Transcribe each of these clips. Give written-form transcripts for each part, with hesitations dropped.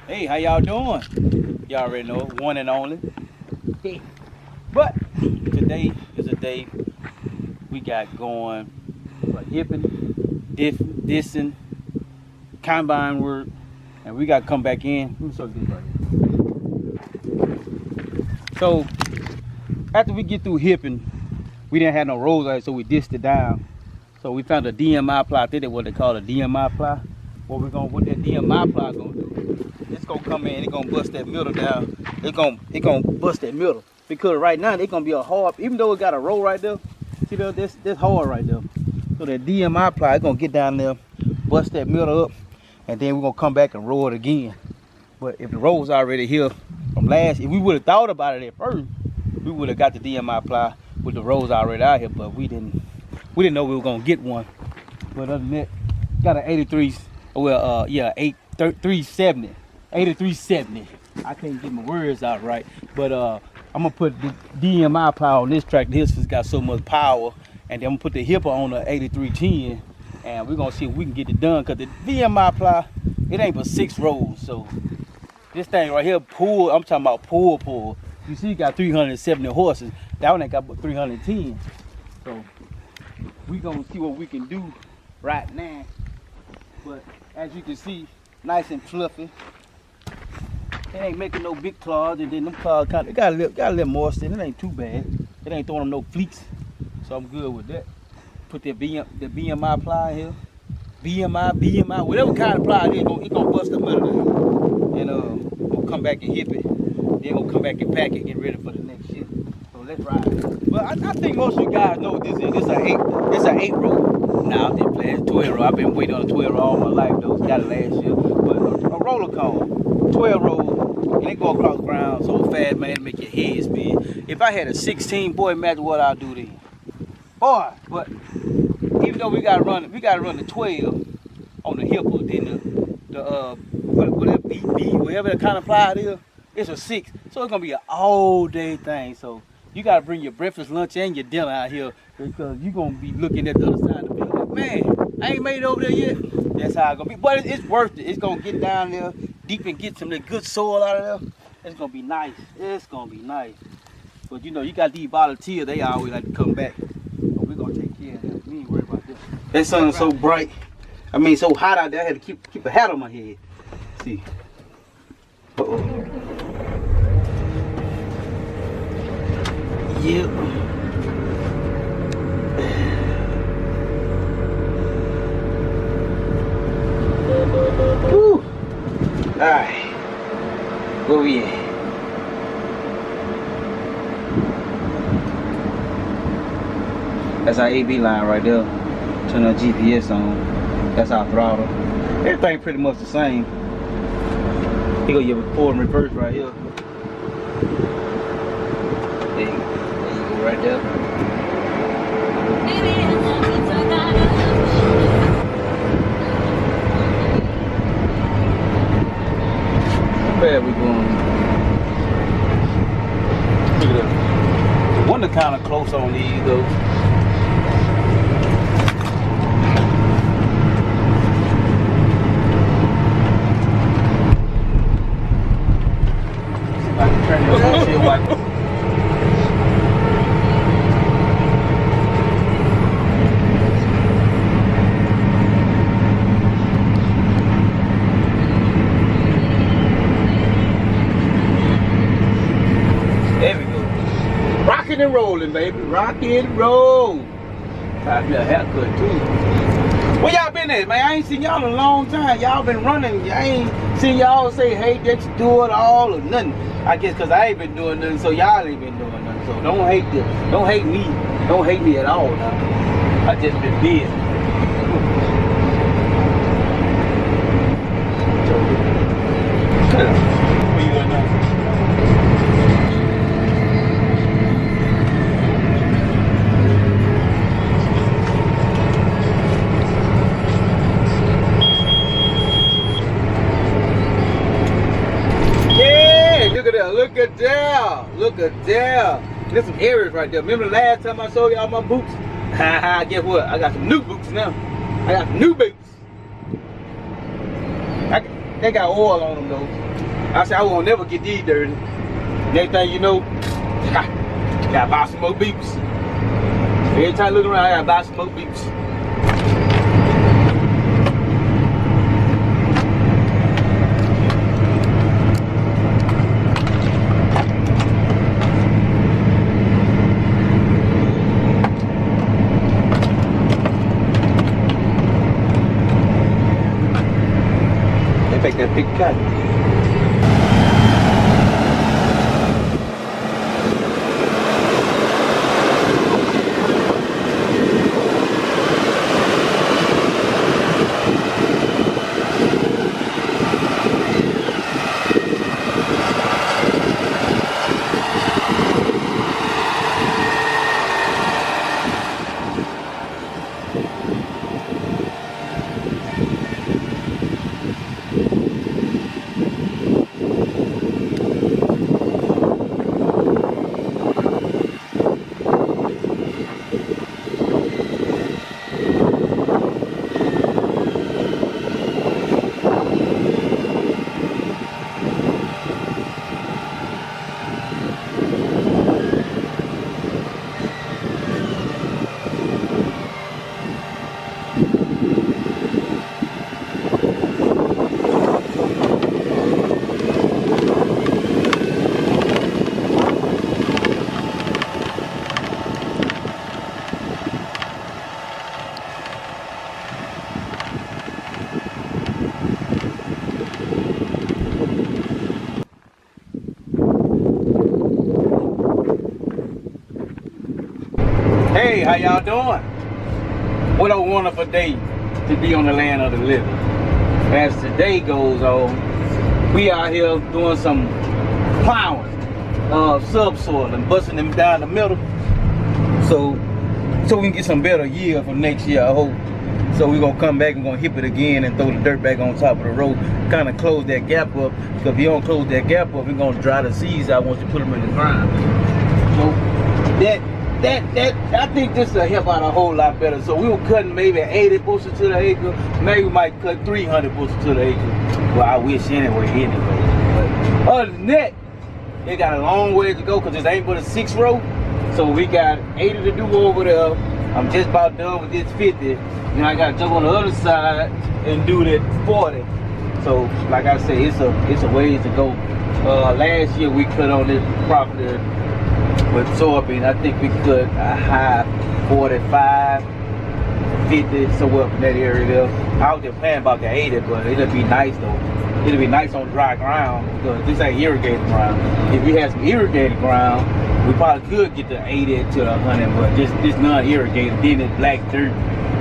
Hey, how y'all doing? Y'all already know it, one and only. Hey. But today is a day we got going for hipping, dissing, combine work, and we got to come back in. Let me show you this right here. So after we get through hipping, we didn't have no rows out, so we dissed it down. So we found a DMI ply. I think that's what they call a DMI ply. What that DMI ply gonna do? It's gonna come in. It's gonna bust that middle down. It's gonna bust that middle because right now it's gonna be a hard. Even though it got a row right there, see there, this hard right there. So that DMI ply is gonna get down there, bust that middle up, and then we're gonna come back and roll it again. But if the row was already here from last, if we would have thought about it at first, we would have got the DMI ply with the rows already out here. But we didn't know we were gonna get one. But other than that, got an 83. Well, yeah, 370. 8370. I can't get my words out right, but I'm gonna put the DMI power on this tractor. This has got so much power, and then I'm gonna put the hipper on the 8310, and we're gonna see if we can get it done. Cause the DMI plow, it ain't but 6 rows. So this thing right here, pull. I'm talking about pull. You see, it got 370 horses. That one ain't got but 310. So we gonna see what we can do right now. But as you can see, nice and fluffy. It ain't making no big claws, and then them claws kind of got a little moist in it. It ain't too bad. It ain't throwing them no fleets, so I'm good with that. Put the BMI ply here, BMI, whatever kind of ply it is, it gonna bust the middle down, and we'll come back and hip it. Then we'll come back and pack it, get ready for the next shit. So let's ride. But I think most of you guys know what this is. It's an 8 row. Now I'm playing 12 row. I've been waiting on a 12 row all my life though. Got it last year, but a roller cone, 12 row. And it go across the ground so fast, man, to make your head spin. If I had a 16, boy, imagine what I'll do then. Boy, but even though we gotta run the 12 on the hipper, then whatever BB, whatever kind of ply it is, it's a 6. So it's gonna be an all day thing. So you gotta bring your breakfast, lunch, and your dinner out here because you're gonna be looking at the other side of the building. Man, I ain't made it over there yet. That's how it's gonna be. But it's worth it. It's gonna get down there deep and get some of the good soil out of there. It's gonna be nice. It's gonna be nice. But you know, you got these volunteers, they always like to come back. But we're gonna take care of them. We ain't worried about this. That sun's so bright. I mean so hot out there, I had to keep a hat on my head. See. Uh-oh. Yep. Woo. Alright. Where we at? That's our AB line right there. Turn our GPS on. That's our throttle. Everything pretty much the same. Here go your forward and reverse right here. There you go right there. Where we going? Look at that. The one that kind of close on these though. See if I can turn this windshield wiper. Rocking and rolling, baby. Rock and roll. Time to get a haircut, too. Where y'all been at, man? I ain't seen y'all in a long time. Y'all been running. I ain't seen y'all say, hey, Dexter doitall or nothing. I guess because I ain't been doing nothing, so y'all ain't been doing nothing. So don't hate me. Don't hate me at all now. I just been busy. Where you at now? Look at there. There's some areas right there. Remember the last time I showed y'all my boots? Haha, guess what? I got some new boots now. I got some new boots. they got oil on them though. I said I won't never get these dirty. Next thing you know, gotta buy some more beeps. Every time I look around, I gotta buy some more beeps. They make that big cut. Hey, how y'all doing? What a wonderful day to be on the land of the living. As the day goes on, we out here doing some plowing of subsoil and busting them down the middle. So we can get some better yield for next year, I hope. So we're gonna come back and gonna hip it again and throw the dirt back on top of the road, kind of close that gap up. Because if you don't close that gap up, we're gonna dry the seeds out once you put them in the ground. So I think this will help out a whole lot better. So we were cutting maybe 80 bushels to the acre. Maybe we might cut 300 bushels to the acre. Well, I wish anyway. But other than that, it got a long way to go because this ain't but a 6 row. So we got 80 to do over there. I'm just about done with this 50. Then I gotta jump on the other side and do that 40. So like I said, it's a ways to go. Last year we cut on this property with soybean. I think we cut a high 45, 50, somewhere up in that area there. I was just planning about the 80, but it'll be nice though. It'll be nice on dry ground because this ain't irrigated ground. If we had some irrigated ground, we probably could get the 80 to the 100, but this non-irrigated, then it's black dirt.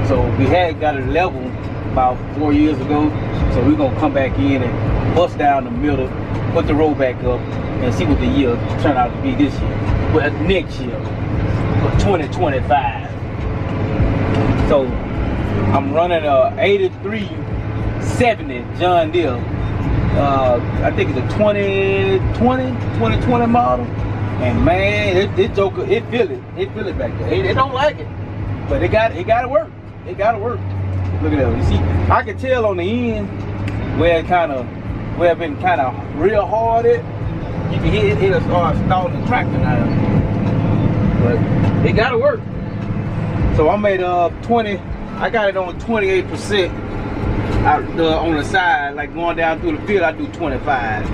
So we had got it level about 4 years ago. So we're gonna come back in and bust down the middle, put the road back up, and see what the yield turn out to be this year. Well, next year, for 2025. So I'm running a 8370 John Deere. I think it's a 2020 model. And man, this joker, it feel it back there. It don't like it, but it gotta work. It gotta work. Look at that. You see, I can tell on the end where it been kind of real hard at. You can hear it'll start stalling the tractor now. But it gotta work. So I made 20. I got it on 28% on the side, like going down through the field. I do 25.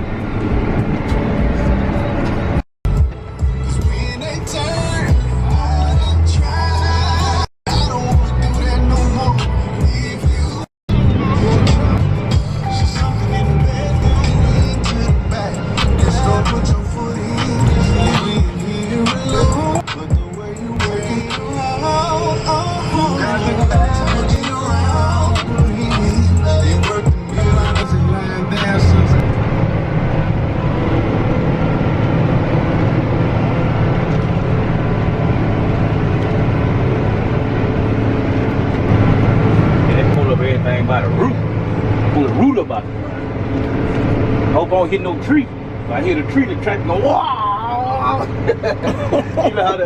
By the root, pull the root up out the ground. Hope I don't hit no tree. If I hit a tree, the tractor go wow. You know how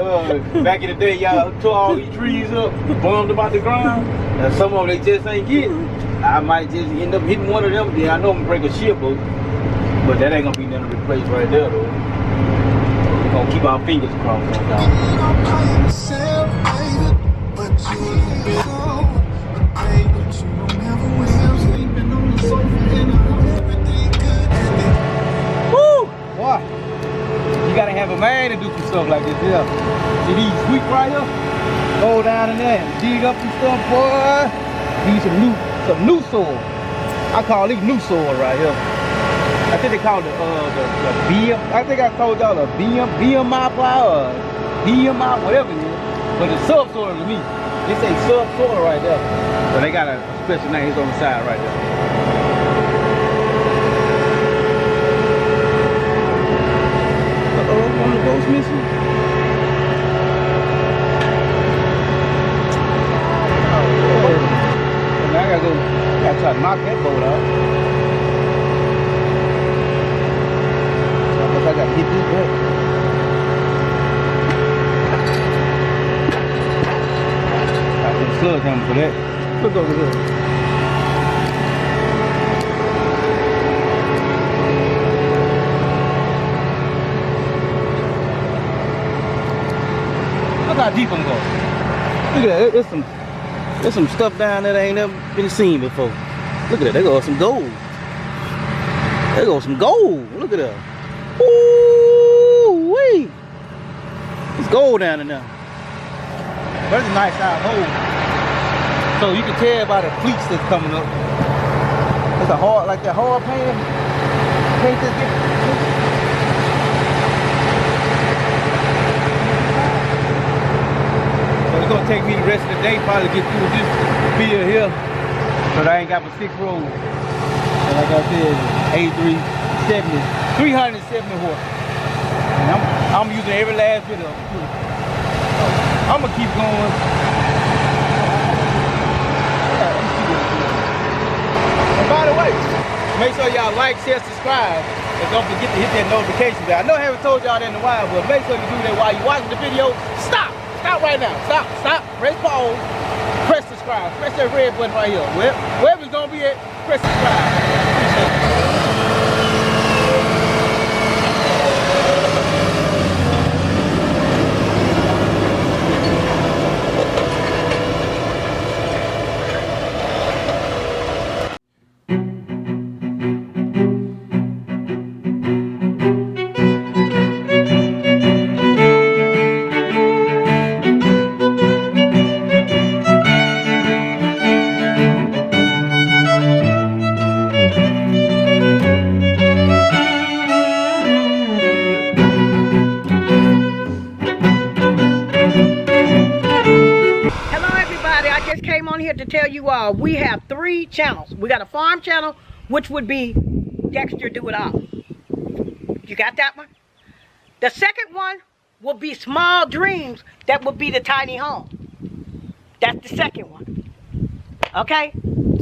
back in the day, y'all tore all these trees up, bummed them out the ground, and some of them they just ain't getting. I might just end up hitting one of them. Then I know I'm gonna break a ship, but that ain't gonna be nothing to replace right there, though. We're gonna keep our fingers crossed on that. Woo! Boy, you gotta have a man to do some stuff like this here. See these sweep right here? Go down in there and dig up some stuff, boy. Use some new soil. I call these new soil right here. I think they call it the BM. I think I told y'all the BMI plow or BMI, whatever it is. But it's subsoil to me. They say subsoil right there. So they got a special name. It's on the side right there. Uh-oh, one of those missing. I gotta try to knock that boat out. I guess I gotta hit this boat. I can slug him for that. Look over here. Look how deep I'm going. Look at that. There's some stuff down there that ain't never been seen before. Look at that. There goes some gold. There goes some gold. Look at that. Ooh wee. There's gold down in there. That's a nice size hole. So you can tell by the cleats that's coming up. It's a hard, like that hard pan. Paint this different. It's gonna take me the rest of the day probably to get through this field here, but I ain't got my 6 rows. And like I said, 370 horse. And I'm using every last bit of it. I'm gonna keep going. And by the way, make sure y'all like, share, subscribe, and don't forget to hit that notification bell. I know I haven't told y'all that in a while, but make sure you do that while you're watching the video. Stop right now. Stop. Press pause. Press subscribe. Press that red button right here. Wherever it's gonna be at, press subscribe. Appreciate it. To tell you all, we have 3 channels. We got a farm channel, which would be Dexter Do It All. You got that one? The second one will be Small Dreams. That would be the tiny home. That's the second one. Okay?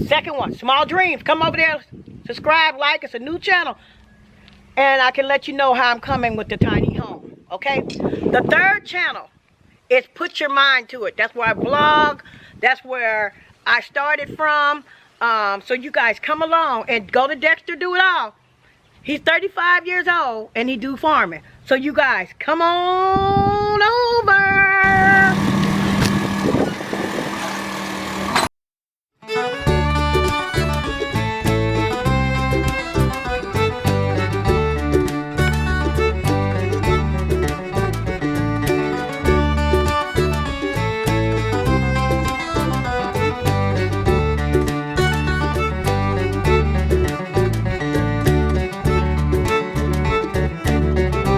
Second one, Small Dreams. Come over there, subscribe, like. It's a new channel. And I can let you know how I'm coming with the tiny home. Okay? The third channel is Put Your Mind to It. That's where I vlog. That's where I started from. So you guys come along and go to Dexter Do It All. He's 35 years old and he do farming. So you guys come on